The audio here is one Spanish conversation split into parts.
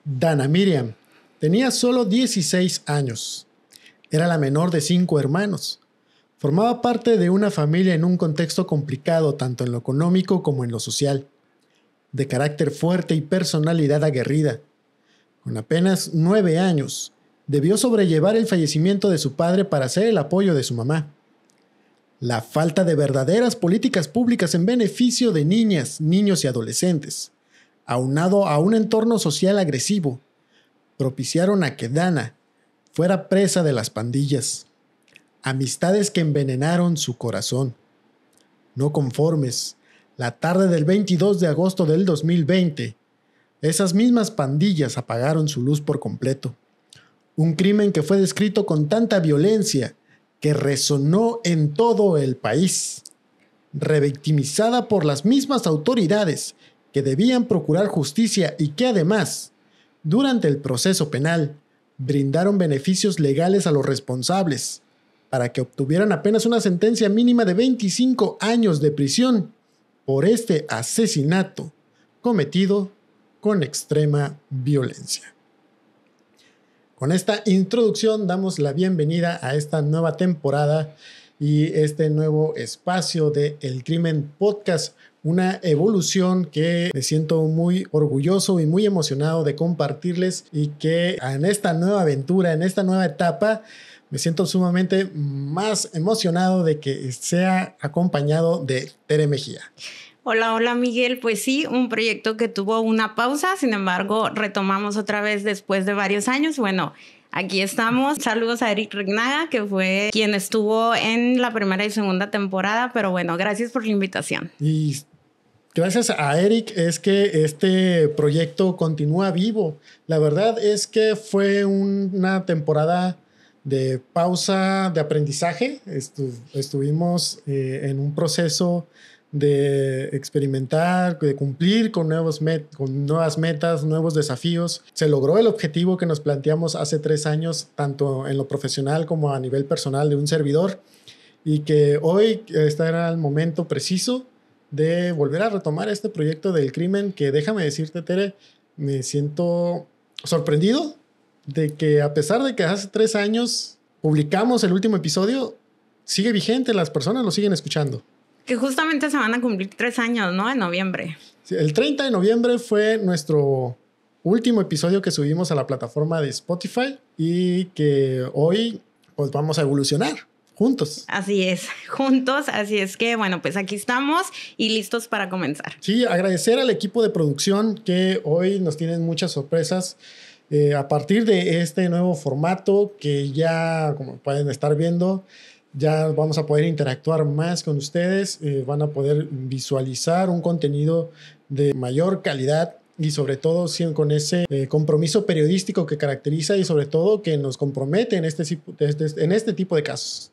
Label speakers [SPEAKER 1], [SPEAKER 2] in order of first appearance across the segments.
[SPEAKER 1] Dana Miriam tenía solo 16 años. Era la menor de 5 hermanos. Formaba parte de una familia en un contexto complicado tanto en lo económico como en lo social. De carácter fuerte y personalidad aguerrida. Con apenas 9 años, debió sobrellevar el fallecimiento de su padre para ser el apoyo de su mamá. La falta de verdaderas políticas públicas en beneficio de niñas, niños y adolescentes, aunado a un entorno social agresivo, propiciaron a que Dana fuera presa de las pandillas. Amistades que envenenaron su corazón. No conformes, la tarde del 22 de agosto del 2020, esas mismas pandillas apagaron su luz por completo. Un crimen que fue descrito con tanta violencia que resonó en todo el país. Revictimizada por las mismas autoridades que debían procurar justicia y que además, durante el proceso penal, brindaron beneficios legales a los responsables para que obtuvieran apenas una sentencia mínima de 25 años de prisión por este asesinato cometido con extrema violencia. Con esta introducción damos la bienvenida a esta nueva temporada y este nuevo espacio de El Crimen Podcast, una evolución que me siento muy orgulloso y muy emocionado de compartirles y que en esta nueva aventura, en esta nueva etapa, me siento sumamente más emocionado de que sea acompañado de Tere Mejía.
[SPEAKER 2] Hola Miguel, pues sí, un proyecto que tuvo una pausa, sin embargo retomamos otra vez después de varios años. Bueno, aquí estamos. Saludos a Eric Regnaga, que fue quien estuvo en la primera y segunda temporada, pero bueno, gracias por la invitación.
[SPEAKER 1] Y gracias a Eric es que este proyecto continúa vivo. La verdad es que fue una temporada de pausa de aprendizaje. Estuvimos en un proceso de experimentar, de cumplir con nuevas metas, nuevos desafíos. Se logró el objetivo que nos planteamos hace 3 años, tanto en lo profesional como a nivel personal de un servidor, y que hoy este era el momento preciso de volver a retomar este proyecto del crimen que, déjame decirte, Tere, me siento sorprendido de que a pesar de que hace 3 años publicamos el último episodio, sigue vigente, las personas lo siguen escuchando.
[SPEAKER 2] Que justamente se van a cumplir 3 años, ¿no? En noviembre.
[SPEAKER 1] Sí, el 30 de noviembre fue nuestro último episodio que subimos a la plataforma de Spotify y que hoy pues vamos a evolucionar juntos.
[SPEAKER 2] Así es, juntos. Así es que, bueno, pues aquí estamos y listos para comenzar.
[SPEAKER 1] Sí, agradecer al equipo de producción que hoy nos tienen muchas sorpresas. A partir de este nuevo formato que ya, como pueden estar viendo, ya vamos a poder interactuar más con ustedes, van a poder visualizar un contenido de mayor calidad y sobre todo con ese compromiso periodístico que caracteriza y sobre todo que nos compromete en este tipo de casos.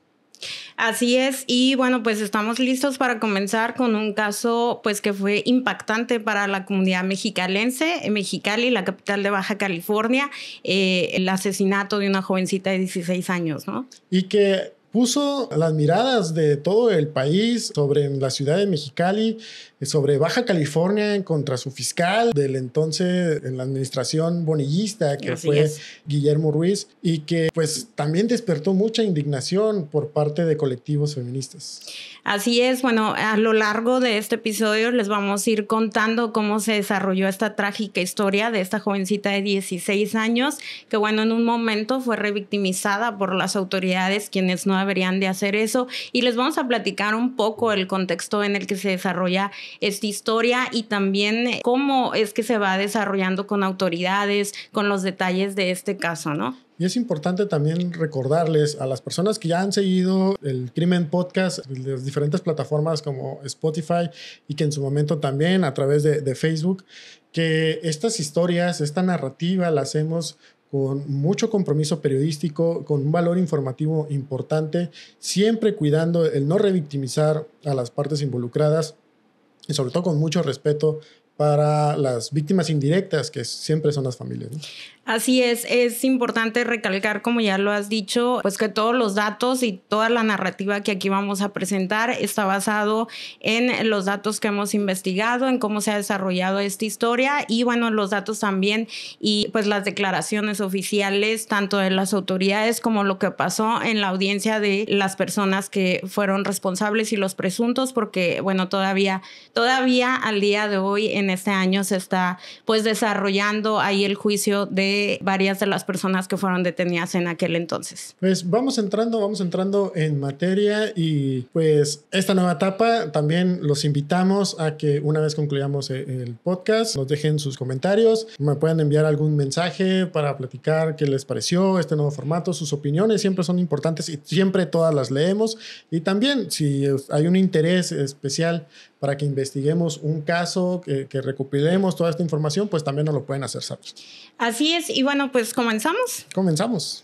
[SPEAKER 2] Así es, y bueno, pues estamos listos para comenzar con un caso pues que fue impactante para la comunidad mexicalense, en Mexicali, la capital de Baja California, el asesinato de una jovencita de 16 años, ¿no?
[SPEAKER 1] Y que puso las miradas de todo el país sobre la ciudad de Mexicali, sobre Baja California contra su fiscal del entonces en la administración bonillista, que fue Guillermo Ruiz, y que pues también despertó mucha indignación por parte de colectivos feministas.
[SPEAKER 2] Así es, bueno, a lo largo de este episodio les vamos a ir contando cómo se desarrolló esta trágica historia de esta jovencita de 16 años, que bueno, en un momento fue revictimizada por las autoridades, quienes no deberían de hacer eso, y les vamos a platicar un poco el contexto en el que se desarrolla esta historia y también cómo es que se va desarrollando con autoridades, con los detalles de este caso, ¿no?
[SPEAKER 1] Y es importante también recordarles a las personas que ya han seguido el Crimen Podcast de las diferentes plataformas como Spotify y que en su momento también a través de Facebook, que estas historias, esta narrativa la hacemos con mucho compromiso periodístico, con un valor informativo importante, siempre cuidando el no revictimizar a las partes involucradas y sobre todo con mucho respeto para las víctimas indirectas, que siempre son las familias, ¿no?
[SPEAKER 2] Así es importante recalcar, como ya lo has dicho, pues que todos los datos y toda la narrativa que aquí vamos a presentar está basado en los datos que hemos investigado, en cómo se ha desarrollado esta historia y bueno, los datos también y pues las declaraciones oficiales tanto de las autoridades como lo que pasó en la audiencia de las personas que fueron responsables y los presuntos, porque bueno, todavía al día de hoy en este año se está pues desarrollando ahí el juicio de varias de las personas que fueron detenidas en aquel entonces.
[SPEAKER 1] Pues vamos entrando en materia y pues esta nueva etapa también los invitamos a que una vez concluyamos el podcast nos dejen sus comentarios, me pueden enviar algún mensaje para platicar qué les pareció este nuevo formato, sus opiniones siempre son importantes y siempre todas las leemos y también si hay un interés especial para que investiguemos un caso, que recopilemos toda esta información, pues también nos lo pueden hacer saber.
[SPEAKER 2] Así es, y bueno, pues comenzamos.
[SPEAKER 1] Comenzamos.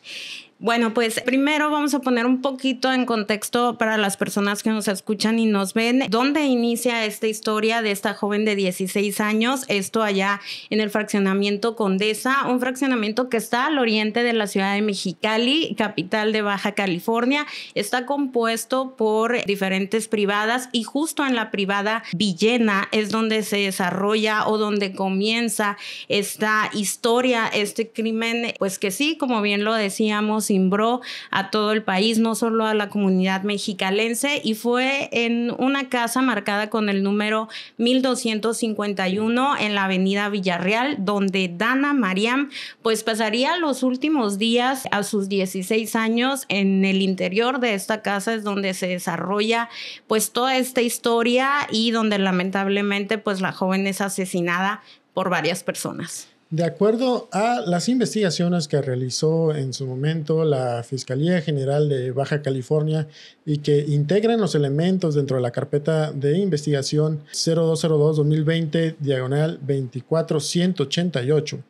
[SPEAKER 2] Bueno, pues primero vamos a poner un poquito en contexto para las personas que nos escuchan y nos ven dónde inicia esta historia de esta joven de 16 años, esto allá en el fraccionamiento Condesa, un fraccionamiento que está al oriente de la ciudad de Mexicali, capital de Baja California. Está compuesto por diferentes privadas y justo en la privada Villena es donde se desarrolla o donde comienza esta historia, este crimen, pues que sí, como bien lo decíamos, cimbró a todo el país, no solo a la comunidad mexicalense, y fue en una casa marcada con el número 1251 en la avenida Villarreal, donde Dana Mariam pues pasaría los últimos días a sus 16 años. En el interior de esta casa es donde se desarrolla pues toda esta historia y donde lamentablemente pues la joven es asesinada por varias personas.
[SPEAKER 1] De acuerdo a las investigaciones que realizó en su momento la Fiscalía General de Baja California y que integran los elementos dentro de la carpeta de investigación 0202-2020-24188,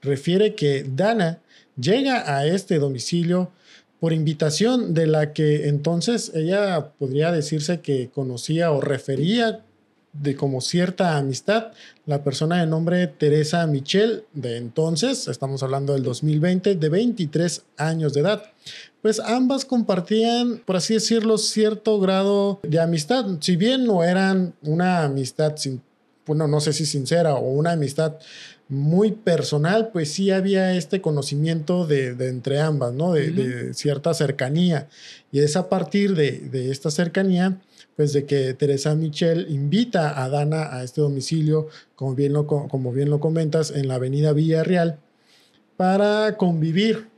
[SPEAKER 1] refiere que Dana llega a este domicilio por invitación de la que entonces ella podría decirse que conocía o refería de como cierta amistad, la persona de nombre Teresa Michel, de entonces, estamos hablando del 2020, de 23 años de edad. Pues ambas compartían, por así decirlo, cierto grado de amistad, si bien no eran una amistad, bueno, no sé si sincera o una amistad muy personal, pues sí había este conocimiento de entre ambas, ¿no? De cierta cercanía. Y es a partir de esta cercanía pues de que Teresa Michel invita a Dana a este domicilio, como bien lo comentas, en la avenida Villarreal, para convivir.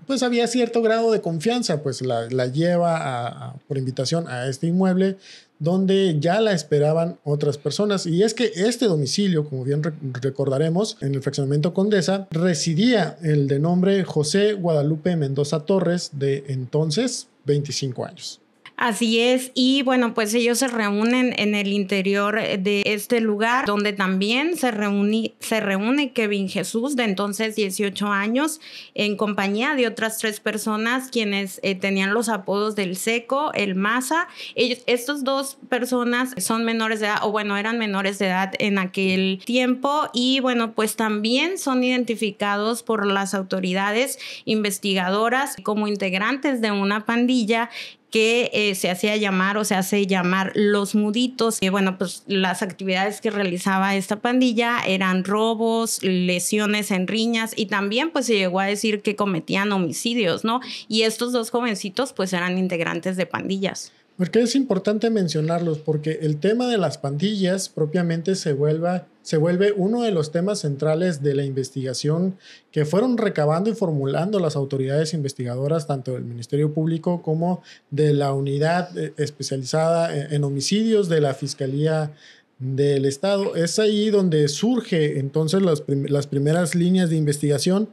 [SPEAKER 1] Pues había cierto grado de confianza, pues la lleva por invitación a este inmueble, donde ya la esperaban otras personas. Y es que este domicilio, como bien recordaremos, en el fraccionamiento Condesa, residía el de nombre José Guadalupe Mendoza Torres, de entonces 25 años.
[SPEAKER 2] Así es, y bueno, pues ellos se reúnen en el interior de este lugar, donde también se reúne Kevin Jesús, de entonces 18 años, en compañía de otras 3 personas, quienes tenían los apodos del Seco, el Maza. Estas 2 personas son menores de edad, o bueno, eran menores de edad en aquel tiempo, y bueno, pues también son identificados por las autoridades investigadoras como integrantes de una pandilla que se hacía llamar o se hace llamar Los Muditos. Bueno, pues las actividades que realizaba esta pandilla eran robos, lesiones en riñas y también pues se llegó a decir que cometían homicidios, ¿no? Y estos 2 jovencitos pues eran integrantes de pandillas.
[SPEAKER 1] Porque es importante mencionarlos, porque el tema de las pandillas propiamente se vuelve uno de los temas centrales de la investigación que fueron recabando y formulando las autoridades investigadoras, tanto del Ministerio Público como de la unidad especializada en homicidios de la Fiscalía del Estado. Es ahí donde surge entonces las primeras líneas de investigación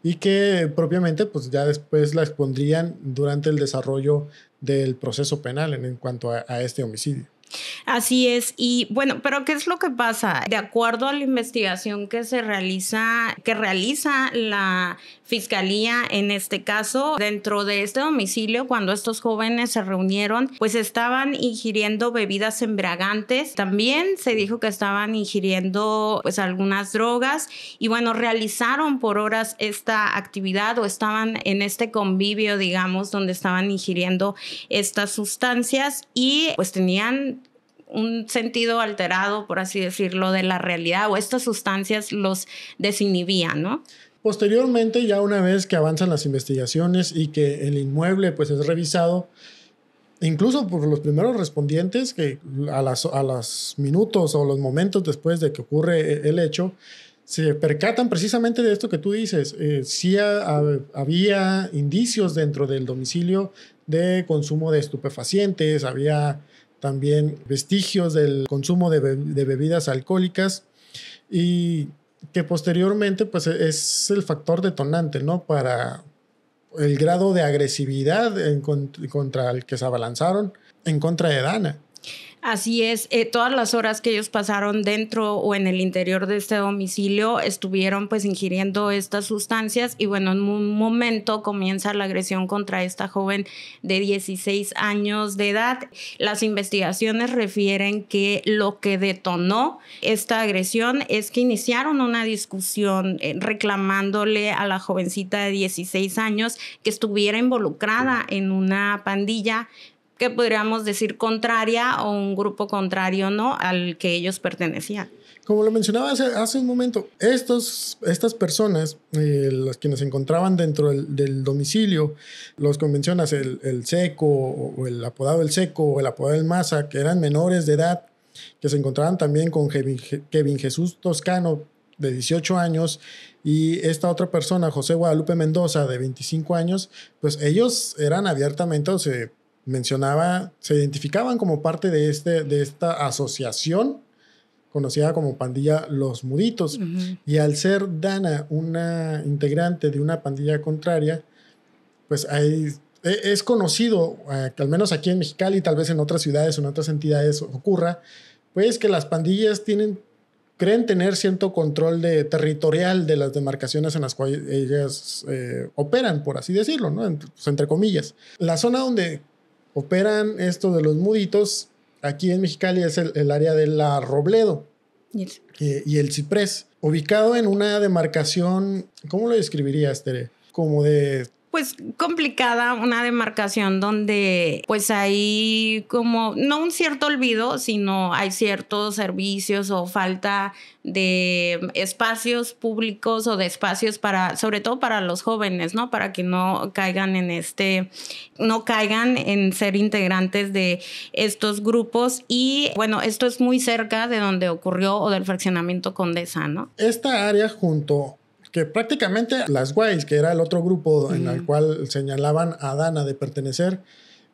[SPEAKER 1] y que propiamente pues ya después la expondrían durante el desarrollo del proceso penal en cuanto a este homicidio.
[SPEAKER 2] Así es. Y bueno, pero ¿qué es lo que pasa? De acuerdo a la investigación que realiza la Fiscalía en este caso, dentro de este domicilio, cuando estos jóvenes se reunieron, pues estaban ingiriendo bebidas embriagantes. También se dijo que estaban ingiriendo pues algunas drogas y bueno, realizaron por horas esta actividad o estaban en este convivio, digamos, donde estaban ingiriendo estas sustancias y pues tenían un sentido alterado, por así decirlo, de la realidad, o estas sustancias los desinhibían, ¿no?
[SPEAKER 1] Posteriormente, ya una vez que avanzan las investigaciones y que el inmueble pues es revisado, incluso por los primeros respondientes, que a los minutos o los momentos después de que ocurre el hecho, se percatan precisamente de esto que tú dices. Sí había indicios dentro del domicilio de consumo de estupefacientes, había también vestigios del consumo de bebidas alcohólicas y que posteriormente pues es el factor detonante, ¿no? Para el grado de agresividad contra el que se abalanzaron en contra de Dana.
[SPEAKER 2] Así es, todas las horas que ellos pasaron dentro o en el interior de este domicilio estuvieron pues ingiriendo estas sustancias y bueno, en un momento comienza la agresión contra esta joven de 16 años de edad. Las investigaciones refieren que lo que detonó esta agresión es que iniciaron una discusión reclamándole a la jovencita de 16 años que estuviera involucrada en una pandilla que podríamos decir contraria o un grupo contrario, ¿no?, al que ellos pertenecían.
[SPEAKER 1] Como lo mencionaba hace un momento, estas personas, las quienes se encontraban dentro del domicilio, los que mencionas, el Seco o el apodado El Seco o el apodado El Maza, que eran menores de edad, que se encontraban también con Kevin Jesús Toscano, de 18 años, y esta otra persona, José Guadalupe Mendoza, de 25 años, pues ellos eran abiertamente, o se identificaban como parte de esta asociación conocida como pandilla Los Muditos. Uh-huh. Y al ser Dana una integrante de una pandilla contraria, pues es conocido, que al menos aquí en Mexicali, tal vez en otras ciudades o en otras entidades ocurra, pues que las pandillas creen tener cierto control territorial de las demarcaciones en las cuales ellas operan, por así decirlo, ¿no? Pues, entre comillas. La zona donde operan esto de los Muditos, aquí en Mexicali, es el área de la Robledo. Yes. Y el Ciprés, ubicado en una demarcación, ¿cómo lo describirías, Tere? Como de...
[SPEAKER 2] Pues complicada, una demarcación donde pues hay como, no un cierto olvido, sino hay ciertos servicios o falta de espacios públicos o de espacios sobre todo para los jóvenes, ¿no? Para que no caigan en ser integrantes de estos grupos. Y bueno, esto es muy cerca de donde ocurrió o del fraccionamiento Condesa, ¿no?
[SPEAKER 1] Esta área que prácticamente las Guays, que era el otro grupo en el cual señalaban a Dana de pertenecer,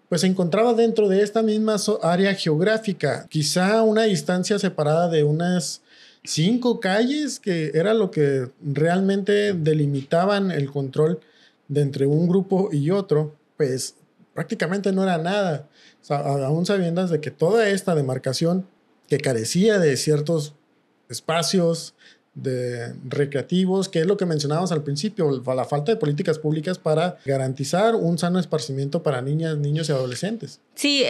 [SPEAKER 1] pues se encontraba dentro de esta misma área geográfica, quizá a una distancia separada de unas 5 calles, que era lo que realmente delimitaban el control de entre un grupo y otro, pues prácticamente no era nada. O sea, aún sabiendo de que toda esta demarcación, que carecía de ciertos espacios recreativos, que es lo que mencionábamos al principio, la falta de políticas públicas para garantizar un sano esparcimiento para niñas, niños y adolescentes.
[SPEAKER 2] Sí,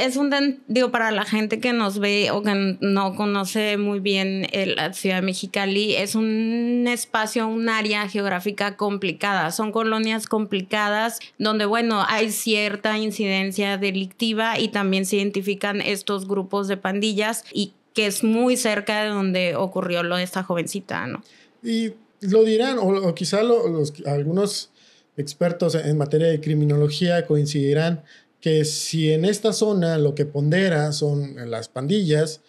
[SPEAKER 2] para la gente que nos ve o que no conoce muy bien la ciudad de Mexicali, es un espacio, un área geográfica complicada, son colonias complicadas donde, bueno, hay cierta incidencia delictiva y también se identifican estos grupos de pandillas y que es muy cerca de donde ocurrió lo de esta jovencita, ¿no?
[SPEAKER 1] Y lo dirán, o quizá algunos expertos en materia de criminología coincidirán que si en esta zona lo que pondera son las pandillas,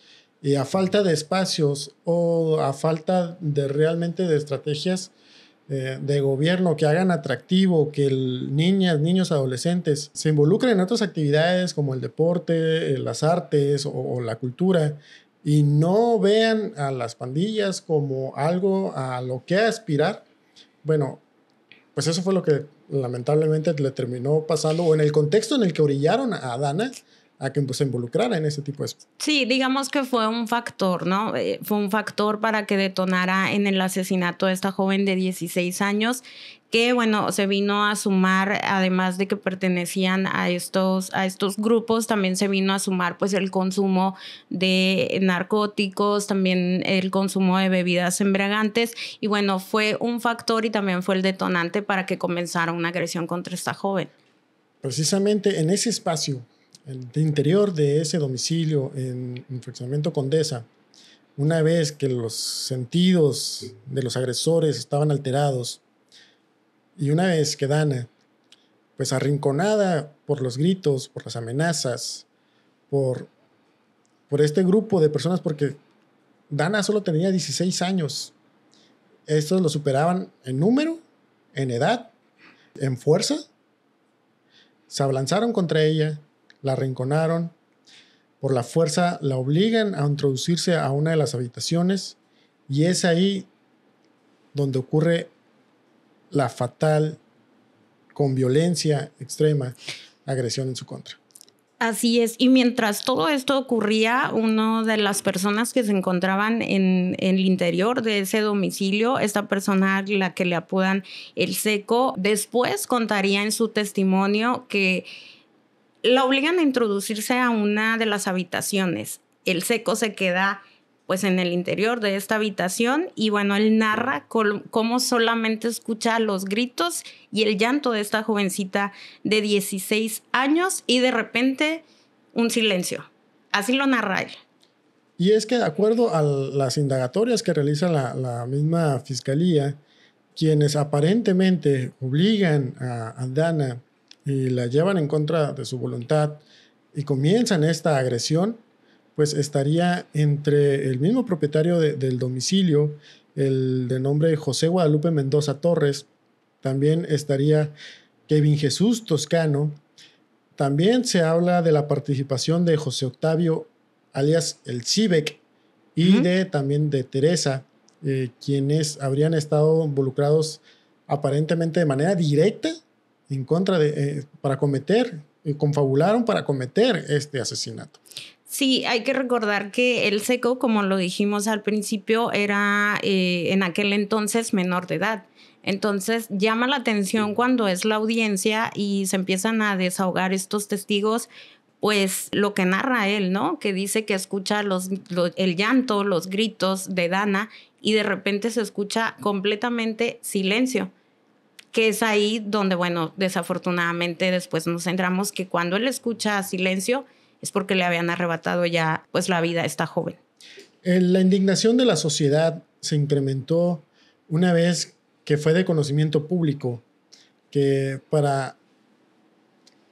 [SPEAKER 1] y a falta de espacios o a falta de realmente de estrategias de gobierno que hagan atractivo que niñas, niños, adolescentes se involucren en otras actividades como el deporte, las artes o la cultura, y no vean a las pandillas como algo a lo que aspirar, bueno, pues eso fue lo que lamentablemente le terminó pasando, o en el contexto en el que orillaron a Dana a que pues, se involucrara en ese tipo de...
[SPEAKER 2] Sí, digamos que fue un factor, ¿no? Fue un factor para que detonara en el asesinato de esta joven de 16 años, que, bueno, se vino a sumar, además de que pertenecían a estos grupos, también se vino a sumar, pues, el consumo de narcóticos, también el consumo de bebidas embriagantes, y, bueno, fue un factor y también fue el detonante para que comenzara una agresión contra esta joven.
[SPEAKER 1] Precisamente en ese espacio, el interior de ese domicilio en Fraccionamiento Condesa, una vez que los sentidos de los agresores estaban alterados y una vez que Dana, pues arrinconada por los gritos, por las amenazas, por este grupo de personas, porque Dana solo tenía 16 años, estos lo superaban en número, en edad, en fuerza, se abalanzaron contra ella, la arrinconaron, por la fuerza la obligan a introducirse a una de las habitaciones y es ahí donde ocurre la fatal, con violencia extrema, agresión en su contra.
[SPEAKER 2] Así es, y mientras todo esto ocurría, una de las personas que se encontraban en el interior de ese domicilio, esta persona, la que le apodan el Seco, después contaría en su testimonio que la obligan a introducirse a una de las habitaciones. El Seco se queda pues en el interior de esta habitación y bueno, él narra cómo solamente escucha los gritos y el llanto de esta jovencita de 16 años y de repente un silencio. Así lo narra él.
[SPEAKER 1] Y es que de acuerdo a las indagatorias que realiza la misma fiscalía, quienes aparentemente obligan a Dana y la llevan en contra de su voluntad y comienzan esta agresión, pues estaría entre el mismo propietario del domicilio, el de nombre José Guadalupe Mendoza Torres, también estaría Kevin Jesús Toscano, también se habla de la participación de José Octavio, alias el Cibec, y también de Teresa, quienes habrían estado involucrados aparentemente de manera directa en contra confabularon para cometer este asesinato.
[SPEAKER 2] Sí, hay que recordar que el Seco, como lo dijimos al principio, era en aquel entonces menor de edad. Entonces llama la atención cuando es la audiencia y se empiezan a desahogar estos testigos, pues lo que narra él, ¿no? Que dice que escucha el llanto, los gritos de Dana y de repente se escucha completamente silencio. Que es ahí donde, bueno, desafortunadamente después nos centramos que cuando él escucha silencio es porque le habían arrebatado ya pues la vida a esta joven.
[SPEAKER 1] La indignación de la sociedad se incrementó una vez que fue de conocimiento público, que para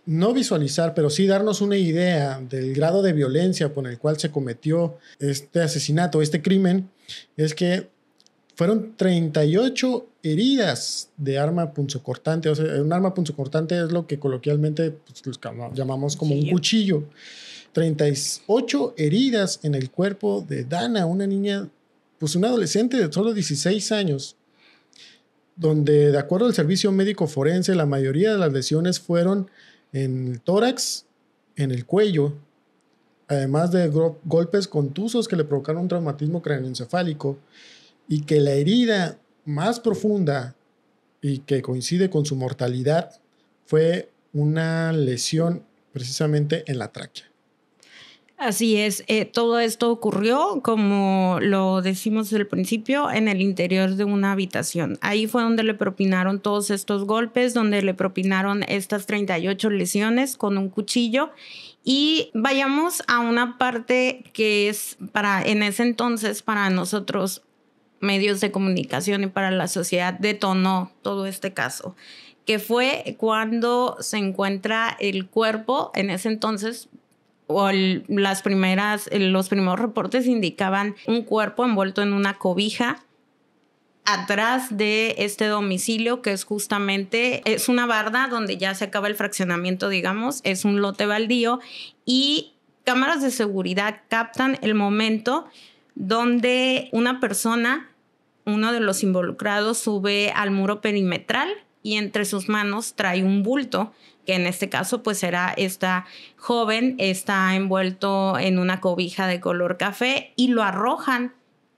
[SPEAKER 1] no visualizar, pero sí darnos una idea del grado de violencia con el cual se cometió este asesinato, este crimen, es que fueron 38 heridas de arma punzocortante. O sea, un arma punzocortante es lo que coloquialmente pues, llamamos como un cuchillo. 38 heridas en el cuerpo de Dana, una niña, pues una adolescente de solo 16 años, donde de acuerdo al servicio médico forense, la mayoría de las lesiones fueron en el tórax, en el cuello, además de golpes contusos que le provocaron un traumatismo craneoencefálico, y que la herida más profunda y que coincide con su mortalidad fue una lesión precisamente en la tráquea.
[SPEAKER 2] Así es, todo esto ocurrió, como lo decimos desde el principio, en el interior de una habitación. Ahí fue donde le propinaron todos estos golpes, donde le propinaron estas 38 lesiones con un cuchillo. Y vayamos a una parte que es en ese entonces para nosotros, medios de comunicación y para la sociedad, detonó todo este caso, que fue cuando se encuentra el cuerpo. En ese entonces, los primeros reportes indicaban un cuerpo envuelto en una cobija atrás de este domicilio, que es justamente, es una barda donde ya se acaba el fraccionamiento, digamos, es un lote baldío, y cámaras de seguridad captan el momento donde una persona, uno de los involucrados, sube al muro perimetral y entre sus manos trae un bulto, que en este caso pues era esta joven, está envuelto en una cobija de color café y lo arrojan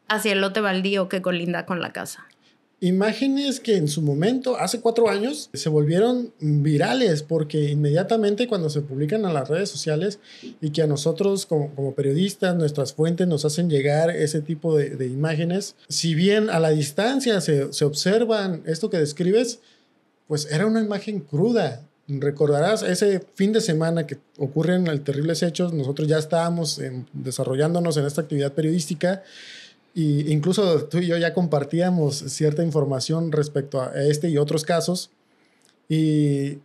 [SPEAKER 2] hacia el lote baldío que colinda con la casa.
[SPEAKER 1] Imágenes que en su momento, hace 4 años, se volvieron virales porque inmediatamente cuando se publican a las redes sociales y que a nosotros como periodistas, nuestras fuentes nos hacen llegar ese tipo de imágenes, si bien a la distancia se observan esto que describes, pues era una imagen cruda. Recordarás ese fin de semana que ocurren los terribles hechos, nosotros ya estábamos desarrollándonos en esta actividad periodística. Y incluso tú y yo ya compartíamos cierta información respecto a este y otros casos. Y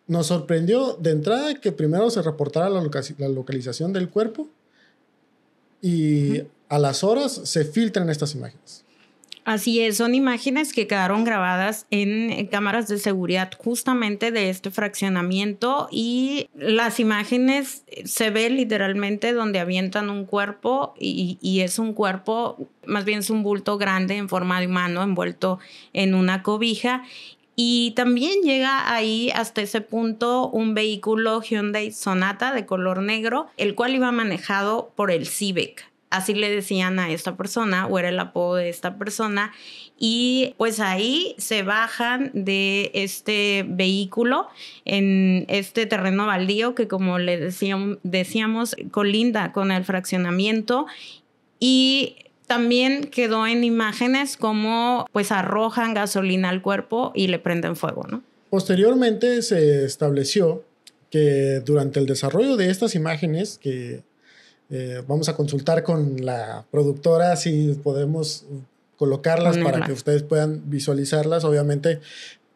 [SPEAKER 1] nos sorprendió de entrada que primero se reportara la localización del cuerpo y a las horas se filtran estas imágenes.
[SPEAKER 2] Así es, son imágenes que quedaron grabadas en cámaras de seguridad justamente de este fraccionamiento y las imágenes se ve literalmente donde avientan un cuerpo y es un cuerpo, más bien es un bulto grande en forma de humano envuelto en una cobija. Y también llega ahí hasta ese punto un vehículo Hyundai Sonata de color negro, el cual iba manejado por el Civic. Así le decían a esta persona, o era el apodo de esta persona, y pues ahí se bajan de este vehículo en este terreno baldío que, como le decíamos, colinda con el fraccionamiento, y también quedó en imágenes como pues arrojan gasolina al cuerpo y le prenden fuego, ¿no?
[SPEAKER 1] Posteriormente se estableció que durante el desarrollo de estas imágenes que vamos a consultar con la productora si podemos colocarlas para que ustedes puedan visualizarlas. Obviamente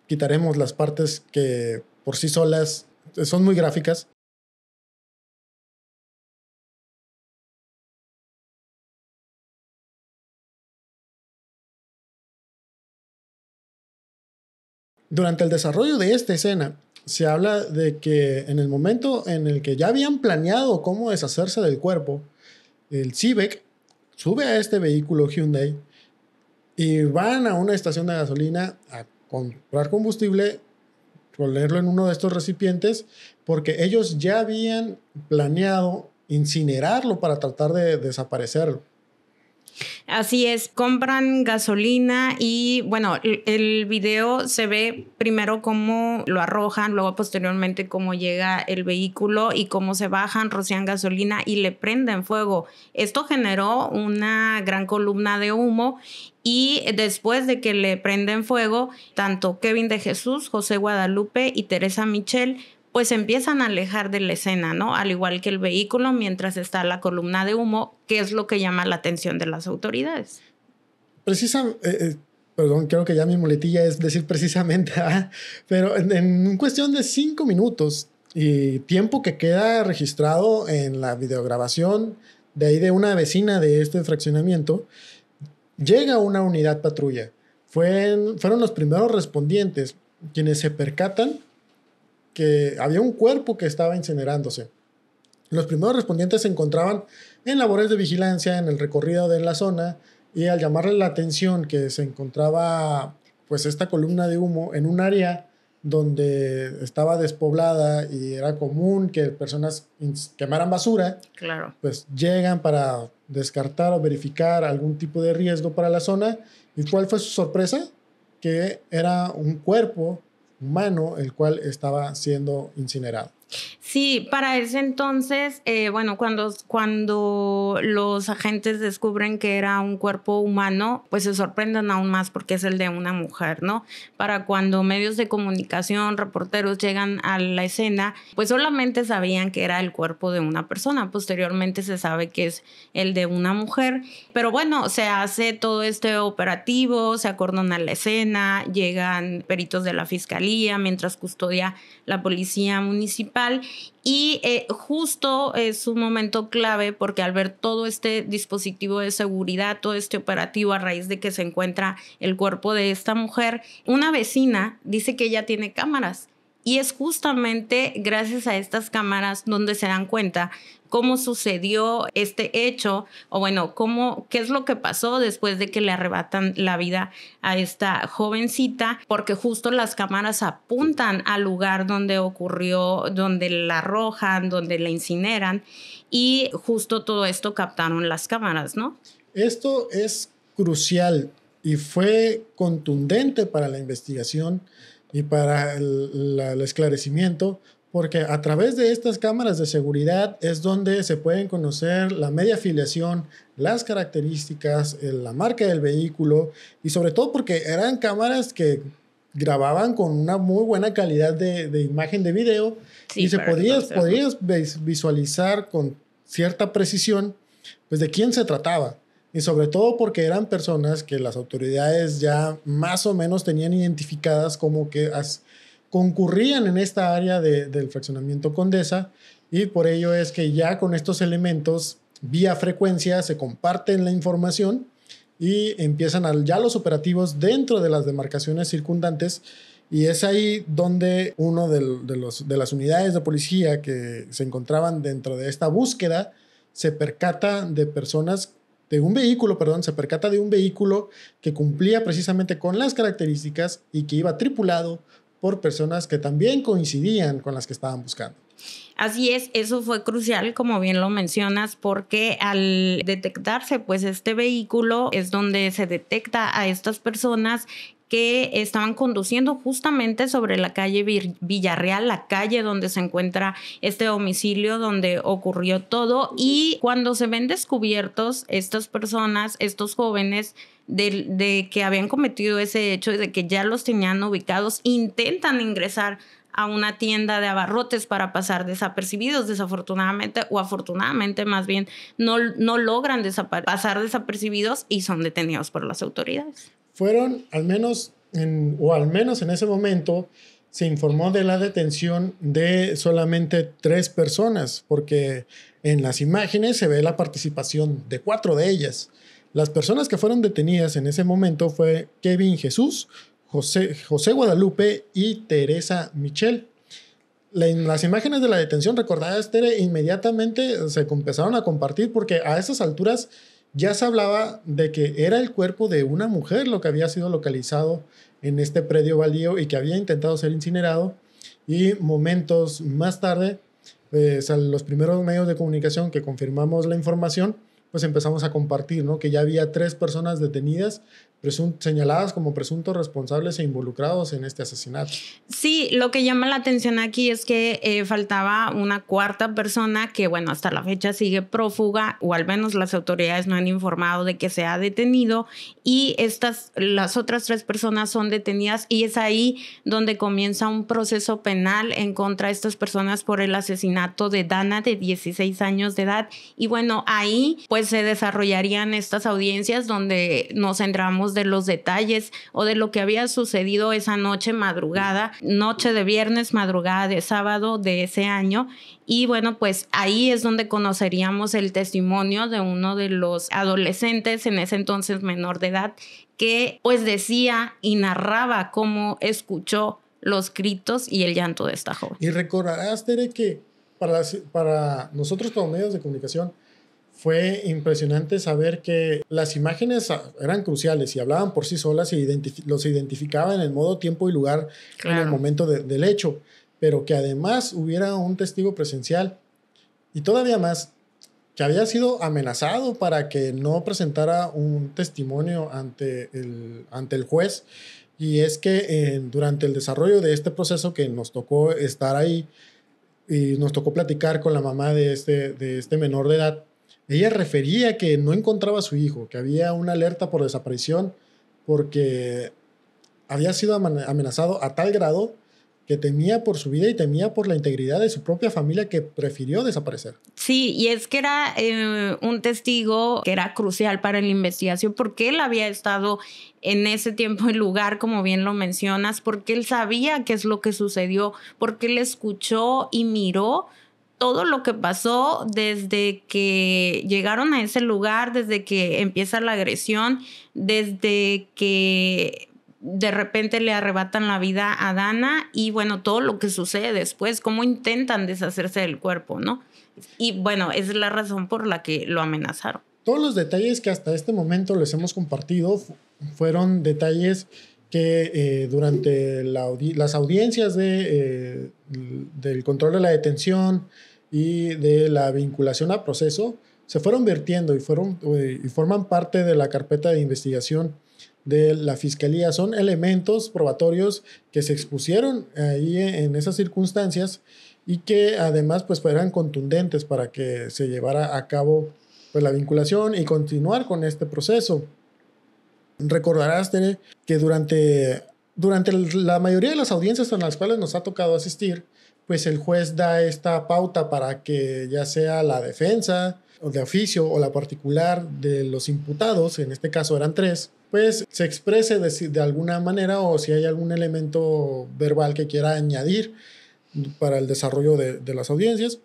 [SPEAKER 1] quitaremos las partes que por sí solas son muy gráficas. Durante el desarrollo de esta escena se habla de que en el momento en el que ya habían planeado cómo deshacerse del cuerpo, el Civic sube a este vehículo Hyundai y van a una estación de gasolina a comprar combustible, ponerlo en uno de estos recipientes, porque ellos ya habían planeado incinerarlo para tratar de desaparecerlo.
[SPEAKER 2] Así es, compran gasolina y bueno, el video se ve primero cómo lo arrojan, luego posteriormente cómo llega el vehículo y cómo se bajan, rocian gasolina y le prenden fuego. Esto generó una gran columna de humo y después de que le prenden fuego, tanto Kevin de Jesús, José Guadalupe y Teresa Michel pues empiezan a alejar de la escena, ¿no? Al igual que el vehículo, mientras está la columna de humo, que es lo que llama la atención de las autoridades.
[SPEAKER 1] Perdón, creo que ya mi muletilla es decir precisamente, pero en cuestión de 5 minutos y tiempo que queda registrado en la videograbación de ahí de una vecina de este fraccionamiento, llega una unidad patrulla. Fueron los primeros respondientes quienes se percatan que había un cuerpo que estaba incinerándose. Los primeros respondientes se encontraban en labores de vigilancia en el recorrido de la zona y al llamarle la atención que se encontraba pues esta columna de humo en un área donde estaba despoblada y era común que personas quemaran basura,
[SPEAKER 2] claro,
[SPEAKER 1] pues llegan para descartar o verificar algún tipo de riesgo para la zona. ¿Y cuál fue su sorpresa? Que era un cuerpo humano el cual estaba siendo incinerado.
[SPEAKER 2] Sí, para ese entonces, bueno, cuando los agentes descubren que era un cuerpo humano, pues se sorprenden aún más porque es el de una mujer, ¿no? Para cuando medios de comunicación, reporteros llegan a la escena, pues solamente sabían que era el cuerpo de una persona. Posteriormente se sabe que es el de una mujer. Pero bueno, se hace todo este operativo, se acordona la escena, llegan peritos de la fiscalía mientras custodia la policía municipal. Y justo es un momento clave porque al ver todo este dispositivo de seguridad, todo este operativo a raíz de que se encuentra el cuerpo de esta mujer, una vecina dice que ella tiene cámaras y es justamente gracias a estas cámaras donde se dan cuenta cómo sucedió este hecho, o bueno, qué es lo que pasó después de que le arrebatan la vida a esta jovencita, porque justo las cámaras apuntan al lugar donde ocurrió, donde la arrojan, donde la incineran, y justo todo esto captaron las cámaras, ¿no?
[SPEAKER 1] Esto es crucial y fue contundente para la investigación y para el esclarecimiento, porque a través de estas cámaras de seguridad es donde se pueden conocer la media filiación, las características, la marca del vehículo, y sobre todo porque eran cámaras que grababan con una muy buena calidad de imagen de video, sí, y se podías visualizar con cierta precisión pues de quién se trataba. Y sobre todo porque eran personas que las autoridades ya más o menos tenían identificadas como que concurrían en esta área del fraccionamiento Condesa, y por ello es que ya con estos elementos vía frecuencia se comparten la información y empiezan ya los operativos dentro de las demarcaciones circundantes, y es ahí donde uno de las unidades de policía que se encontraban dentro de esta búsqueda se percata de un vehículo que cumplía precisamente con las características y que iba tripulado por personas que también coincidían con las que estaban buscando.
[SPEAKER 2] Así es, eso fue crucial, como bien lo mencionas, porque al detectarse pues este vehículo es donde se detecta a estas personas que estaban conduciendo justamente sobre la calle Villarreal, la calle donde se encuentra este domicilio donde ocurrió todo, y cuando se ven descubiertos estas personas, estos jóvenes, de que habían cometido ese hecho y de que ya los tenían ubicados, intentan ingresar a una tienda de abarrotes para pasar desapercibidos. Desafortunadamente o afortunadamente más bien no logran pasar desapercibidos y son detenidos por las autoridades.
[SPEAKER 1] Fueron al menos en ese momento se informó de la detención de solamente 3 personas, porque en las imágenes se ve la participación de 4 de ellas. Las personas que fueron detenidas en ese momento fue Kevin Jesús, José Guadalupe y Teresa Michel. Las imágenes de la detención, recordadas, Tere, inmediatamente se empezaron a compartir, porque a esas alturas ya se hablaba de que era el cuerpo de una mujer lo que había sido localizado en este predio baldío y que había intentado ser incinerado. Y momentos más tarde, pues, a los primeros medios de comunicación que confirmamos la información, pues empezamos a compartir, ¿no?, que ya había 3 personas detenidas, señaladas como presuntos responsables e involucrados en este asesinato.
[SPEAKER 2] Sí, lo que llama la atención aquí es que faltaba una 4ª persona que, bueno, hasta la fecha sigue prófuga, o al menos las autoridades no han informado de que se ha detenido, y las otras 3 personas son detenidas, y es ahí donde comienza un proceso penal en contra de estas personas por el asesinato de Dana, de 16 años de edad. Y bueno, ahí pues se desarrollarían estas audiencias donde nos centramos de los detalles o de lo que había sucedido esa noche de viernes, madrugada de sábado de ese año. Y bueno, pues ahí es donde conoceríamos el testimonio de uno de los adolescentes, en ese entonces menor de edad, que pues decía y narraba cómo escuchó los gritos y el llanto de esta joven.
[SPEAKER 1] Y recordarás, Tere, que para nosotros como medios de comunicación fue impresionante saber que las imágenes eran cruciales y hablaban por sí solas y los identificaban en modo, tiempo y lugar, claro, en el momento del hecho, pero que además hubiera un testigo presencial, y todavía más, que había sido amenazado para que no presentara un testimonio ante el juez. Y es que durante el desarrollo de este proceso, que nos tocó estar ahí y nos tocó platicar con la mamá de este menor de edad, ella refería que no encontraba a su hijo, que había una alerta por desaparición porque había sido amenazado a tal grado que temía por su vida y temía por la integridad de su propia familia, que prefirió desaparecer.
[SPEAKER 2] Sí, y es que era un testigo que era crucial para la investigación, porque él había estado en ese tiempo y lugar, como bien lo mencionas, porque él sabía qué es lo que sucedió, porque él escuchó y miró todo lo que pasó desde que llegaron a ese lugar, desde que empieza la agresión, desde que de repente le arrebatan la vida a Dana, y bueno, todo lo que sucede después, cómo intentan deshacerse del cuerpo, ¿no? Y bueno, esa es la razón por la que lo amenazaron.
[SPEAKER 1] Todos los detalles que hasta este momento les hemos compartido fueron detalles que durante las audiencias del control de la detención y de la vinculación a proceso se fueron vertiendo y forman parte de la carpeta de investigación de la Fiscalía. Son elementos probatorios que se expusieron ahí en esas circunstancias y que además pues fueran contundentes para que se llevara a cabo pues la vinculación y continuar con este proceso. Recordarás, Tere, que durante la mayoría de las audiencias en las cuales nos ha tocado asistir, pues el juez da esta pauta para que ya sea la defensa o de oficio o la particular de los imputados, en este caso eran 3, pues se exprese de alguna manera o si hay algún elemento verbal que quiera añadir para el desarrollo de las audiencias.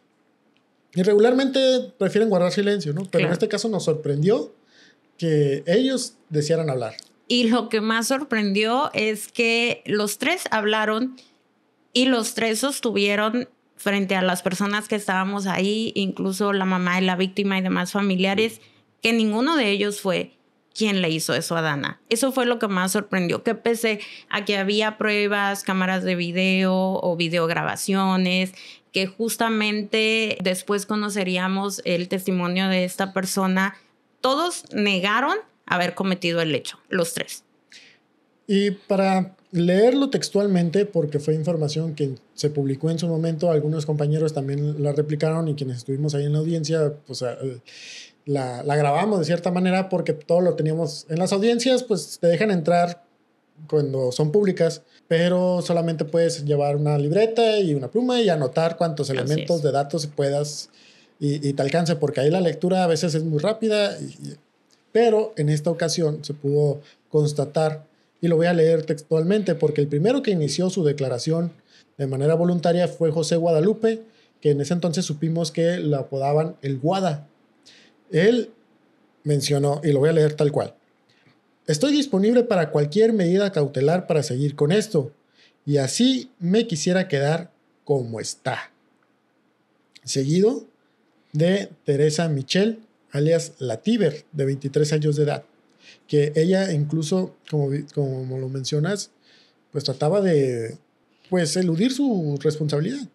[SPEAKER 1] Y regularmente prefieren guardar silencio, ¿no? Pero claro, en este caso nos sorprendió que ellos desearan hablar.
[SPEAKER 2] Y lo que más sorprendió es que los 3 hablaron y los 3 sostuvieron frente a las personas que estábamos ahí, incluso la mamá de la víctima y demás familiares, que ninguno de ellos fue quien le hizo eso a Dana. Eso fue lo que más sorprendió, que pese a que había pruebas, cámaras de video o videograbaciones, que justamente después conoceríamos el testimonio de esta persona, todos negaron haber cometido el hecho, los 3.
[SPEAKER 1] Y para leerlo textualmente, porque fue información que se publicó en su momento, algunos compañeros también la replicaron y quienes estuvimos ahí en la audiencia, pues la grabamos de cierta manera porque todo lo teníamos en las audiencias, pues te dejan entrar cuando son públicas, pero solamente puedes llevar una libreta y una pluma y anotar cuántos elementos de datos puedas y te alcance, porque ahí la lectura a veces es muy rápida, pero en esta ocasión se pudo constatar, y lo voy a leer textualmente, porque el primero que inició su declaración de manera voluntaria fue José Guadalupe, que en ese entonces supimos que lo apodaban el Guada. Él mencionó, y lo voy a leer tal cual: estoy disponible para cualquier medida cautelar para seguir con esto, y así me quisiera quedar como está. Seguido de Teresa Michel, alias La Tíber, de 23 años de edad, que ella incluso, como lo mencionas, pues trataba de eludir su responsabilidad.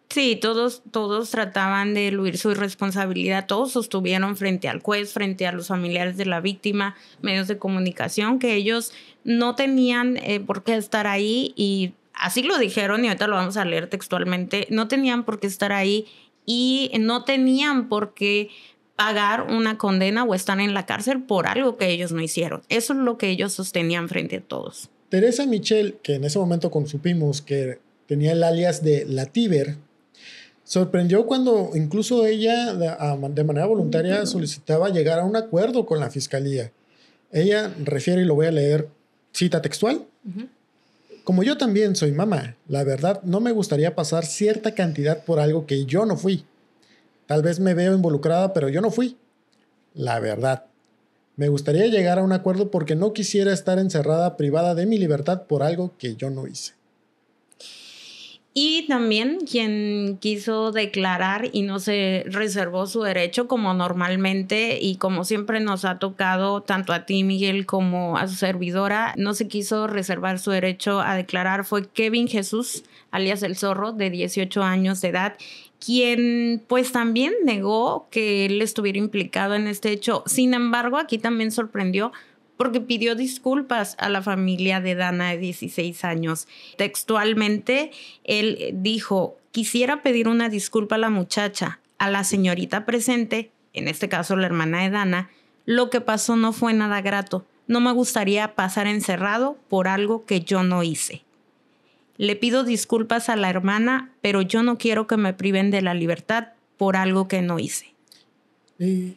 [SPEAKER 2] Sí, todos trataban de eludir su responsabilidad, todos sostuvieron frente al juez, frente a los familiares de la víctima, medios de comunicación, que ellos no tenían por qué estar ahí, y así lo dijeron, y ahorita lo vamos a leer textualmente, no tenían por qué estar ahí y no tenían por qué pagar una condena o estar en la cárcel por algo que ellos no hicieron. Eso es lo que ellos sostenían frente a todos.
[SPEAKER 1] Teresa Michel, que en ese momento supimos que tenía el alias de La Tíber, sorprendió cuando incluso ella de manera voluntaria solicitaba llegar a un acuerdo con la fiscalía. Ella refiere, y lo voy a leer, cita textual: como yo también soy mamá, la verdad no me gustaría pasar cierta cantidad por algo que yo no fui. Tal vez me veo involucrada, pero yo no fui. La verdad. Me gustaría llegar a un acuerdo porque no quisiera estar encerrada, privada de mi libertad por algo que yo no hice.
[SPEAKER 2] Y también quien quiso declarar y no se reservó su derecho, como normalmente y como siempre nos ha tocado tanto a ti, Miguel, como a su servidora, no se quiso reservar su derecho a declarar, fue Kevin Jesús, alias El Zorro, de 18 años de edad, quien pues también negó que él estuviera implicado en este hecho. Sin embargo, aquí también sorprendió porque pidió disculpas a la familia de Dana de 16 años. Textualmente, él dijo: quisiera pedir una disculpa a la muchacha, a la señorita presente, en este caso la hermana de Dana. Lo que pasó no fue nada grato. No me gustaría pasar encerrado por algo que yo no hice. Le pido disculpas a la hermana, pero yo no quiero que me priven de la libertad por algo que no hice.
[SPEAKER 1] Y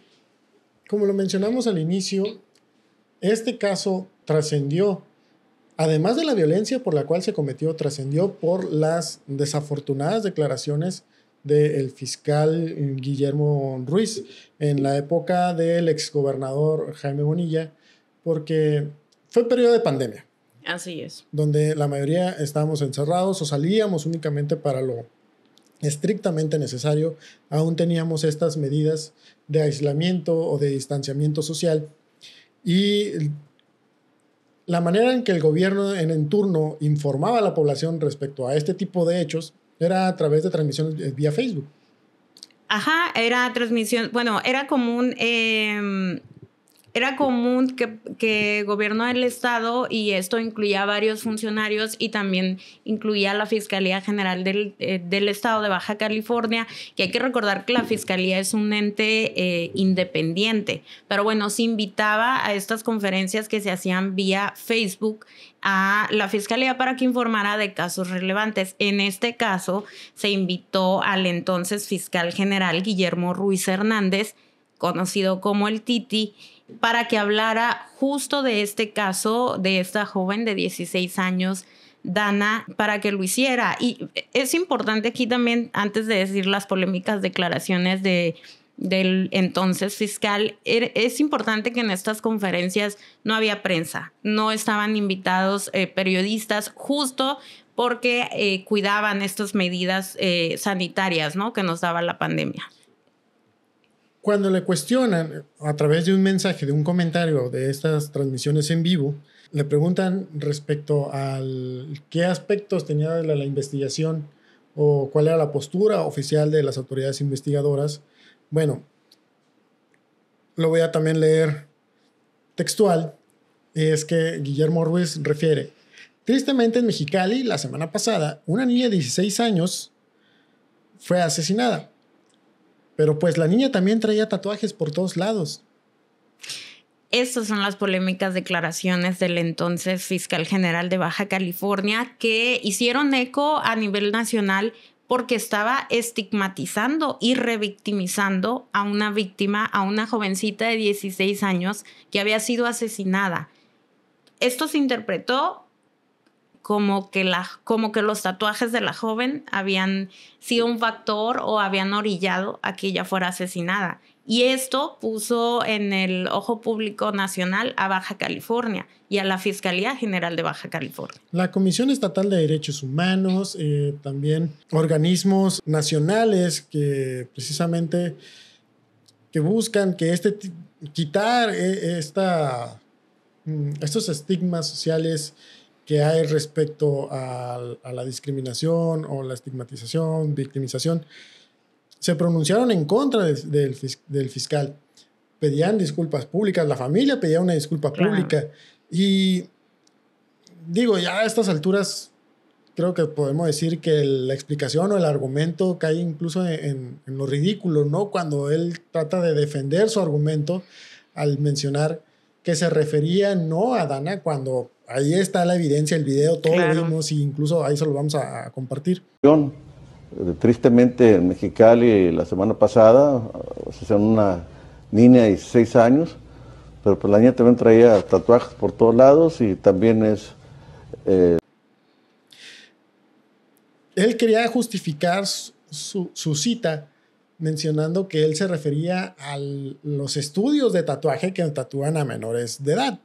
[SPEAKER 1] como lo mencionamos al inicio, este caso trascendió, además de la violencia por la cual se cometió, trascendió por las desafortunadas declaraciones del fiscal Guillermo Ruiz en la época del exgobernador Jaime Bonilla, porque fue periodo de pandemia.
[SPEAKER 2] Así es.
[SPEAKER 1] Donde la mayoría estábamos encerrados o salíamos únicamente para lo estrictamente necesario, aún teníamos estas medidas de aislamiento o de distanciamiento social, y la manera en que el gobierno en turno informaba a la población respecto a este tipo de hechos era a través de transmisiones vía Facebook.
[SPEAKER 2] Ajá, era transmisión, bueno, era común que el gobierno del estado, y esto incluía a varios funcionarios y también incluía a la Fiscalía General del Estado de Baja California, que hay que recordar que la Fiscalía es un ente independiente, pero bueno, se invitaba a estas conferencias que se hacían vía Facebook a la Fiscalía para que informara de casos relevantes. En este caso, se invitó al entonces fiscal general Guillermo Ruiz Hernández, conocido como el Titi, para que hablara justo de este caso de esta joven de 16 años, Dana, para que lo hiciera. Y es importante aquí también, antes de decir las polémicas declaraciones del entonces fiscal, es importante que en estas conferencias no había prensa, no estaban invitados periodistas, justo porque cuidaban estas medidas sanitarias, ¿no?, que nos daba la pandemia.
[SPEAKER 1] Cuando le cuestionan a través de un mensaje, de un comentario de estas transmisiones en vivo, le preguntan respecto al qué aspectos tenía la investigación o cuál era la postura oficial de las autoridades investigadoras. Bueno, lo voy a también leer textual. Es que Guillermo Ruiz refiere: tristemente en Mexicali, la semana pasada, una niña de 16 años fue asesinada. Pero pues la niña también traía tatuajes por todos lados.
[SPEAKER 2] Estas son las polémicas declaraciones del entonces fiscal general de Baja California, que hicieron eco a nivel nacional porque estaba estigmatizando y revictimizando a una víctima, a una jovencita de 16 años que había sido asesinada. Esto se interpretó como que los tatuajes de la joven habían sido un factor o habían orillado a que ella fuera asesinada. Y esto puso en el ojo público nacional a Baja California y a la Fiscalía General de Baja California.
[SPEAKER 1] La Comisión Estatal de Derechos Humanos, también organismos nacionales que precisamente que buscan que quitar estos estigmas sociales que hay respecto a la discriminación o la estigmatización, victimización, se pronunciaron en contra del fiscal. Pedían disculpas públicas, la familia pedía una disculpa pública. Y digo, ya a estas alturas creo que podemos decir que la explicación o el argumento cae incluso en lo ridículo, ¿no? Cuando él trata de defender su argumento al mencionar que se refería no a Dana, cuando ahí está la evidencia, el video, todo lo vimos, e incluso ahí se lo vamos a compartir.
[SPEAKER 3] Tristemente en Mexicali la semana pasada asesinaron una niña de 16 años, pero pues la niña también traía tatuajes por todos lados y también es...
[SPEAKER 1] Él quería justificar su cita mencionando que él se refería a los estudios de tatuaje que tatúan a menores de edad,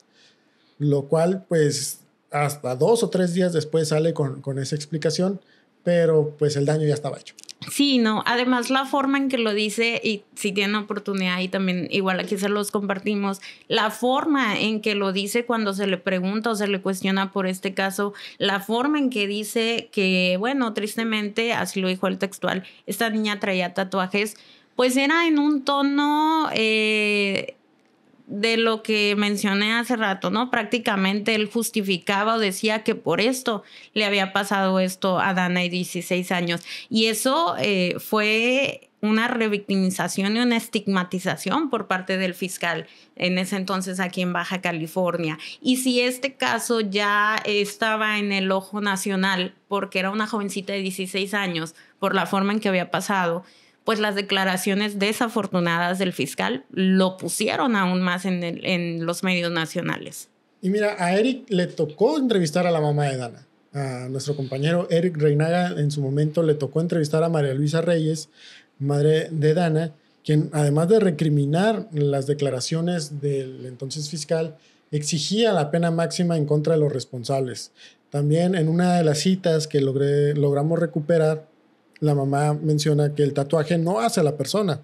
[SPEAKER 1] lo cual pues hasta 2 o 3 días después sale con esa explicación, pero pues el daño ya estaba hecho.
[SPEAKER 2] Sí, no, además la forma en que lo dice, y si tienen oportunidad y también igual aquí se los compartimos, la forma en que lo dice cuando se le pregunta o se le cuestiona por este caso, la forma en que dice que, bueno, tristemente, así lo dijo el textual, esta niña traía tatuajes, pues era en un tono de lo que mencioné hace rato, ¿no? Prácticamente él justificaba o decía que por esto le había pasado esto a Dana de 16 años. Y eso fue una revictimización y una estigmatización por parte del fiscal en ese entonces aquí en Baja California. Y si este caso ya estaba en el ojo nacional porque era una jovencita de 16 años por la forma en que había pasado, pues las declaraciones desafortunadas del fiscal lo pusieron aún más en los medios nacionales.
[SPEAKER 1] Y mira, a Eric le tocó entrevistar a la mamá de Dana. A nuestro compañero Eric Reinaga en su momento le tocó entrevistar a María Luisa Reyes, madre de Dana, quien además de recriminar las declaraciones del entonces fiscal, exigía la pena máxima en contra de los responsables. También en una de las citas que logramos recuperar, la mamá menciona que el tatuaje no hace a la persona.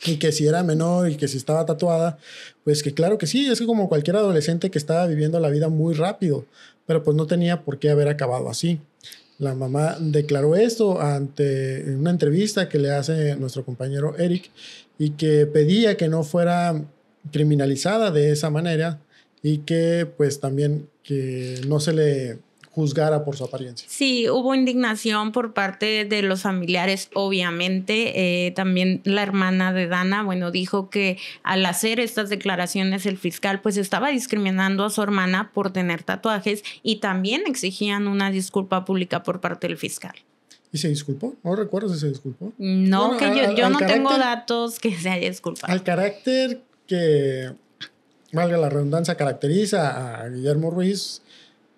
[SPEAKER 1] Y que si era menor y que si estaba tatuada, pues que claro que sí, es como cualquier adolescente que estaba viviendo la vida muy rápido, pero pues no tenía por qué haber acabado así. La mamá declaró esto en una entrevista que le hace nuestro compañero Eric y que pedía que no fuera criminalizada de esa manera y que pues también que no se le juzgara por su apariencia.
[SPEAKER 2] Sí, hubo indignación por parte de los familiares, obviamente. También la hermana de Dana, bueno, dijo que al hacer estas declaraciones el fiscal pues estaba discriminando a su hermana por tener tatuajes y también exigían una disculpa pública por parte del fiscal.
[SPEAKER 1] ¿Y se disculpó? No recuerdo si se disculpó.
[SPEAKER 2] No,
[SPEAKER 1] Bueno,
[SPEAKER 2] que yo no tengo datos que se haya disculpado.
[SPEAKER 1] Al carácter que, valga la redundancia, caracteriza a Guillermo Ruiz,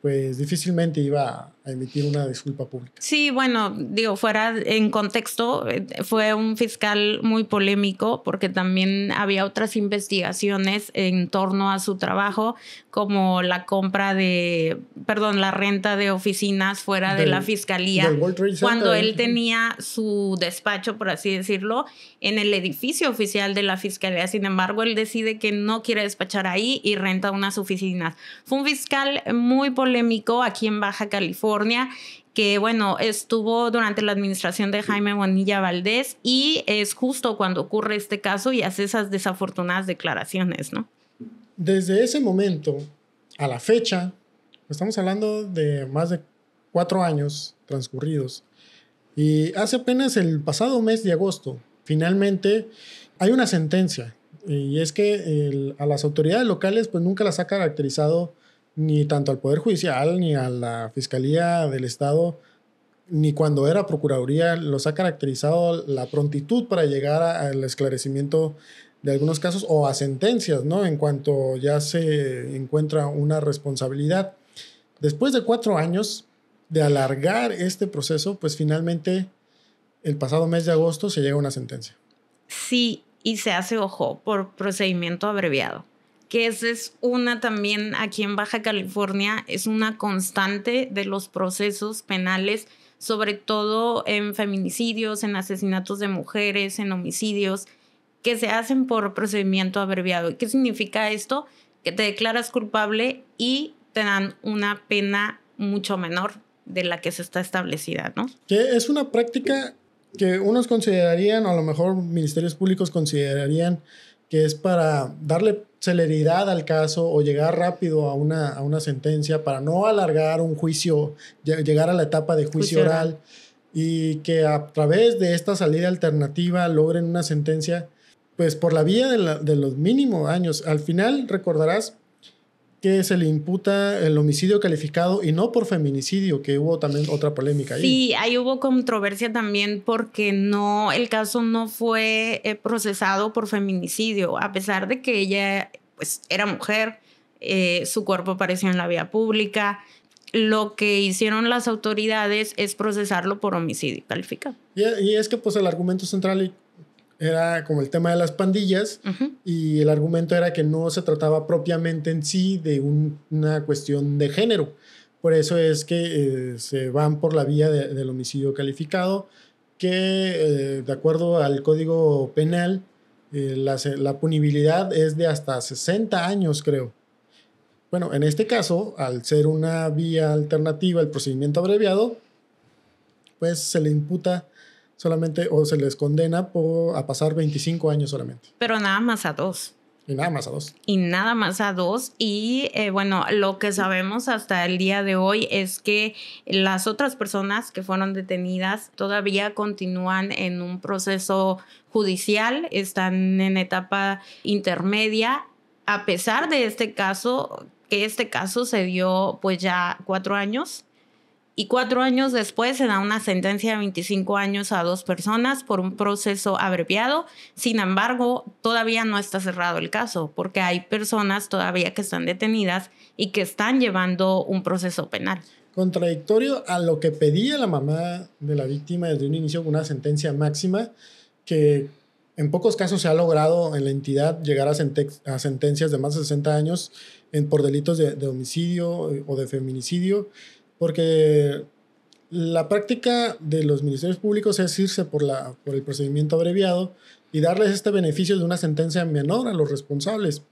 [SPEAKER 1] pues difícilmente iba a emitir una disculpa pública.
[SPEAKER 2] Sí, bueno, digo, fuera en contexto, fue un fiscal muy polémico porque también había otras investigaciones en torno a su trabajo, como la renta de oficinas fuera de la fiscalía, cuando él tenía su despacho, por así decirlo, en el edificio oficial de la fiscalía. Sin embargo, él decide que no quiere despachar ahí y renta unas oficinas. Fue un fiscal muy polémico aquí en Baja California, que bueno, estuvo durante la administración de Jaime Bonilla Valdés y es justo cuando ocurre este caso y hace esas desafortunadas declaraciones, ¿no?
[SPEAKER 1] Desde ese momento a la fecha, estamos hablando de más de 4 años transcurridos, y hace apenas el pasado mes de agosto, finalmente hay una sentencia, y es que a las autoridades locales pues nunca las ha caracterizado ni tanto al Poder Judicial, ni a la Fiscalía del Estado, ni cuando era Procuraduría, los ha caracterizado la prontitud para llegar al esclarecimiento de algunos casos o a sentencias, ¿no? En cuanto ya se encuentra una responsabilidad. Después de 4 años de alargar este proceso, pues finalmente el pasado mes de agosto se llega a una sentencia.
[SPEAKER 2] Sí, y se hace, ojo, por procedimiento abreviado. Que esa es una también aquí en Baja California, es una constante de los procesos penales, sobre todo en feminicidios, en asesinatos de mujeres, en homicidios, que se hacen por procedimiento abreviado. ¿Qué significa esto? Que te declaras culpable y te dan una pena mucho menor de la que se está establecida, ¿no?
[SPEAKER 1] Que es una práctica que unos considerarían, o a lo mejor ministerios públicos considerarían, que es para darle celeridad al caso o llegar rápido a una sentencia para no alargar un juicio, llegar a la etapa de juicio oral, y que a través de esta salida alternativa logren una sentencia pues por la vía de los mínimos años. Al final recordarás que se le imputa el homicidio calificado y no por feminicidio, que hubo también otra polémica ahí.
[SPEAKER 2] Sí, ahí hubo controversia también porque el caso no fue procesado por feminicidio, a pesar de que ella pues era mujer, su cuerpo apareció en la vía pública. Lo que hicieron las autoridades es procesarlo por homicidio calificado.
[SPEAKER 1] Y es que pues el argumento central era como el tema de las pandillas, y el argumento era que no se trataba propiamente en sí de una cuestión de género. Por eso es que se van por la vía del homicidio calificado, que de acuerdo al Código Penal, la punibilidad es de hasta 60 años, creo. Bueno, en este caso, al ser una vía alternativa, el procedimiento abreviado, pues se le imputa solamente, o se les condena a pasar 25 años solamente.
[SPEAKER 2] Pero nada más a 2.
[SPEAKER 1] Y nada más a 2.
[SPEAKER 2] Y nada más a 2. Y bueno, lo que sabemos hasta el día de hoy es que las otras personas que fueron detenidas todavía continúan en un proceso judicial, están en etapa intermedia, a pesar de este caso, que este caso se dio pues ya 4 años. Y 4 años después se da una sentencia de 25 años a 2 personas por un proceso abreviado. Sin embargo, todavía no está cerrado el caso porque hay personas todavía que están detenidas y que están llevando un proceso penal.
[SPEAKER 1] Contradictorio a lo que pedía la mamá de la víctima desde un inicio, con una sentencia máxima, que en pocos casos se ha logrado en la entidad llegar a sentencias de más de 60 años por delitos de homicidio o de feminicidio, porque La práctica de los ministerios públicos es irse por el procedimiento abreviado y darles este beneficio de una sentencia menor a los responsables.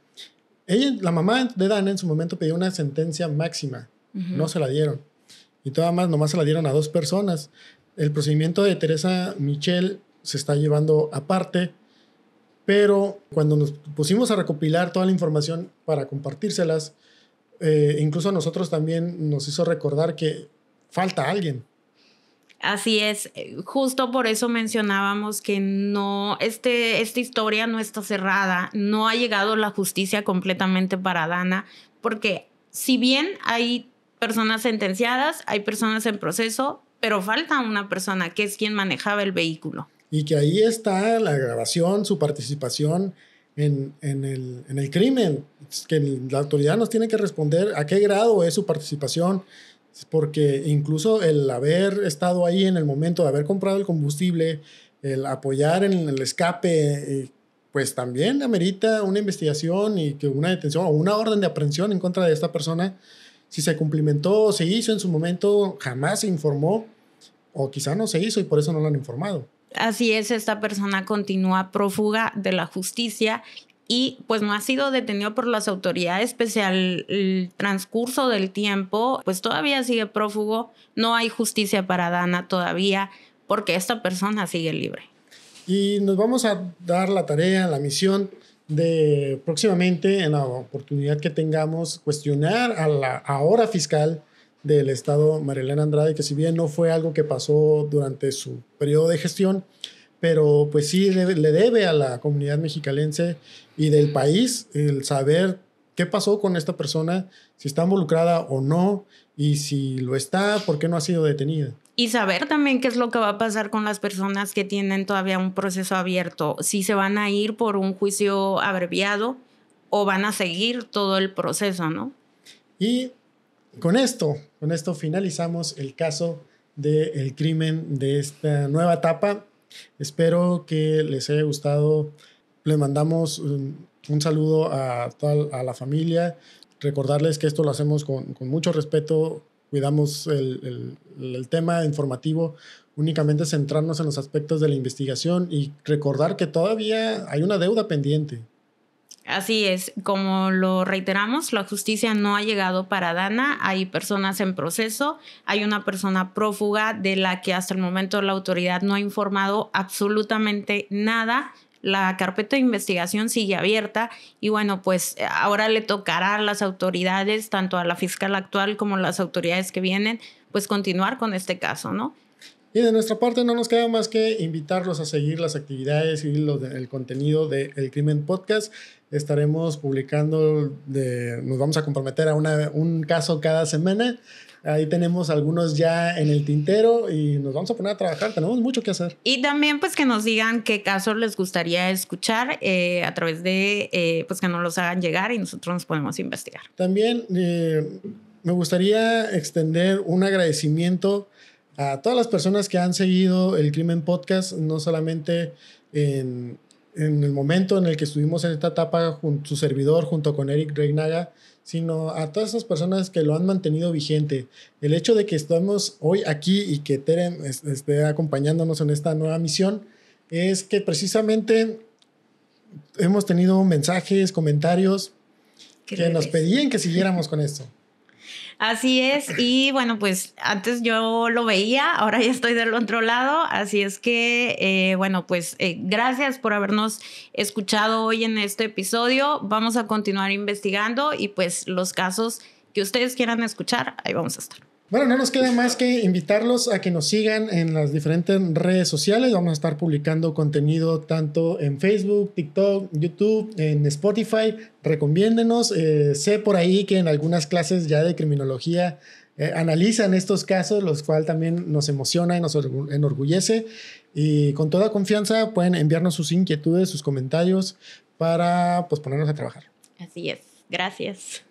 [SPEAKER 1] La mamá de Dana en su momento pidió una sentencia máxima, no se la dieron. Y nomás se la dieron a 2 personas. El procedimiento de Teresa Michel se está llevando aparte, pero cuando nos pusimos a recopilar toda la información para compartírselas, incluso a nosotros también nos hizo recordar que falta alguien.
[SPEAKER 2] Así es, justo por eso mencionábamos que no, esta historia no está cerrada, no ha llegado la justicia completamente para Dana, porque si bien hay personas sentenciadas, hay personas en proceso, pero falta una persona que es quien manejaba el vehículo.
[SPEAKER 1] Y que ahí está la grabación, su participación en el crimen, que la autoridad nos tiene que responder a qué grado es su participación, porque incluso el haber estado ahí en el momento de haber comprado el combustible, el apoyar en el escape, pues también amerita una investigación y que una detención o una orden de aprehensión en contra de esta persona. Si se cumplimentó o se hizo en su momento, jamás se informó, o quizá no se hizo y por eso no lo han informado.
[SPEAKER 2] Así es, esta persona continúa prófuga de la justicia y pues no ha sido detenido por las autoridades pese al transcurso del tiempo, pues todavía sigue prófugo, no hay justicia para Dana todavía porque esta persona sigue libre.
[SPEAKER 1] Y nos vamos a dar la tarea, la misión de próximamente, en la oportunidad que tengamos, cuestionar a la ahora fiscal del estado, María Elena Andrade, que si bien no fue algo que pasó durante su periodo de gestión, pero pues sí le debe a la comunidad mexicalense y del país el saber qué pasó con esta persona, si está involucrada o no, y si lo está, ¿por qué no ha sido detenida?
[SPEAKER 2] Y saber también qué es lo que va a pasar con las personas que tienen todavía un proceso abierto, si se van a ir por un juicio abreviado o van a seguir todo el proceso, ¿no?
[SPEAKER 1] Y con esto finalizamos el caso del crimen de esta nueva etapa. Espero que les haya gustado. Le mandamos un saludo a la familia. Recordarles que esto lo hacemos con mucho respeto. Cuidamos el tema informativo, únicamente centrarnos en los aspectos de la investigación y recordar que todavía hay una deuda pendiente.
[SPEAKER 2] Así es, como lo reiteramos, la justicia no ha llegado para Dana, hay personas en proceso, hay una persona prófuga de la que hasta el momento la autoridad no ha informado absolutamente nada. La carpeta de investigación sigue abierta y bueno, pues ahora le tocará a las autoridades, tanto a la fiscal actual como a las autoridades que vienen, pues continuar con este caso, ¿no?
[SPEAKER 1] Y de nuestra parte no nos queda más que invitarlos a seguir las actividades y el contenido de El Crimen Podcast. Estaremos publicando, nos vamos a comprometer a un caso cada semana. Ahí tenemos algunos ya en el tintero y nos vamos a poner a trabajar. Tenemos mucho que hacer.
[SPEAKER 2] Y también pues que nos digan qué casos les gustaría escuchar a través de pues que nos los hagan llegar y nosotros nos podemos investigar.
[SPEAKER 1] También me gustaría extender un agradecimiento a todas las personas que han seguido El Crimen Podcast, no solamente en el momento en el que estuvimos en esta etapa su servidor junto con Eric Reinaga, sino a todas esas personas que lo han mantenido vigente. El hecho de que estamos hoy aquí y que Tere esté acompañándonos en esta nueva misión es que precisamente hemos tenido mensajes, comentarios que nos pedían que siguiéramos con esto.
[SPEAKER 2] Así es, y bueno, pues antes yo lo veía, ahora ya estoy del otro lado, así es que, bueno, pues gracias por habernos escuchado hoy en este episodio. Vamos a continuar investigando y pues los casos que ustedes quieran escuchar, ahí vamos a estar.
[SPEAKER 1] Bueno, no nos queda más que invitarlos a que nos sigan en las diferentes redes sociales. Vamos a estar publicando contenido tanto en Facebook, TikTok, YouTube, en Spotify. Recomiéndenos. Sé por ahí que en algunas clases ya de criminología analizan estos casos, los cuales también nos emociona y nos enorgullece. Y con toda confianza pueden enviarnos sus inquietudes, sus comentarios para pues, ponernos a trabajar.
[SPEAKER 2] Así es. Gracias.